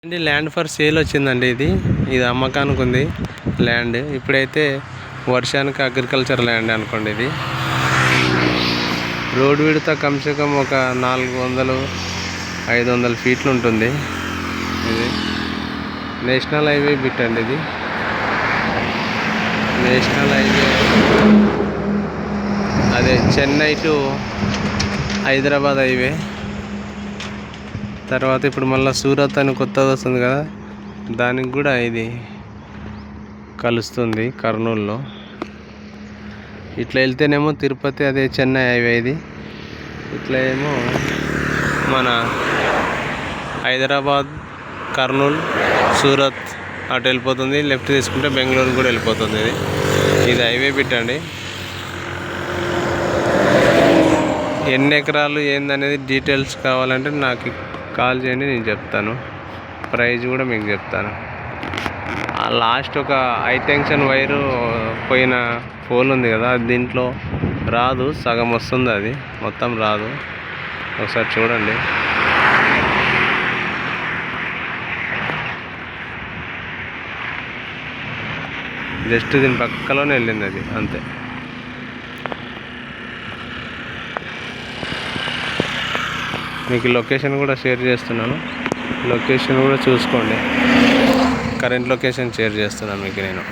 అండి land for sale వచ్చిందండి. ఇది అమ్మకానికి ఉంది ల్యాండ్. ఇప్పుడైతే వర్షానికి అగ్రికల్చర్ ల్యాండ్ అనుకోండి. ఇది రోడ్ విడత కమ్సే కమ్ ఒక 400-500 ఫీట్లు ఉంటుంది. ఇది నేషనల్ హైవే బిట్ అండి. ఇది నేషనల్ హైవే, అదే చెన్నై టు హైదరాబాద్ హైవే. తర్వాత ఇప్పుడు మళ్ళీ సూరత్ అని కొత్తది వస్తుంది కదా, దానికి కూడా ఇది కలుస్తుంది కర్నూలులో. ఇట్లా వెళ్తేనేమో తిరుపతి, అదే చెన్నై హైవే. ఇది ఇట్లా ఏమో మన హైదరాబాద్, కర్నూలు, సూరత్ అటు వెళ్ళిపోతుంది. లెఫ్ట్ తీసుకుంటే బెంగళూరు కూడా వెళ్ళిపోతుంది. ఇది హైవే బిట్ అండి. ఎన్ని ఎకరాలు ఏందనేది డీటెయిల్స్ కావాలంటే నాకు కాల్ చేయండి, నేను చెప్తాను. ప్రైజ్ కూడా మీకు చెప్తాను. లాస్ట్ ఒక హై టెన్షన్ వైరు పోయిన పోల్ ఉంది కదా, దీంట్లో రాదు, సగం వస్తుంది, అది మొత్తం రాదు. ఒకసారి చూడండి. జస్ట్ దీని పక్కలోనే వెళ్ళింది అది, అంతే. మీకు లొకేషన్ కూడా షేర్ చేస్తున్నాను. లొకేషన్ కూడా చూసుకోండి. కరెంట్ లొకేషన్ షేర్ చేస్తున్నాను మీకు నేను.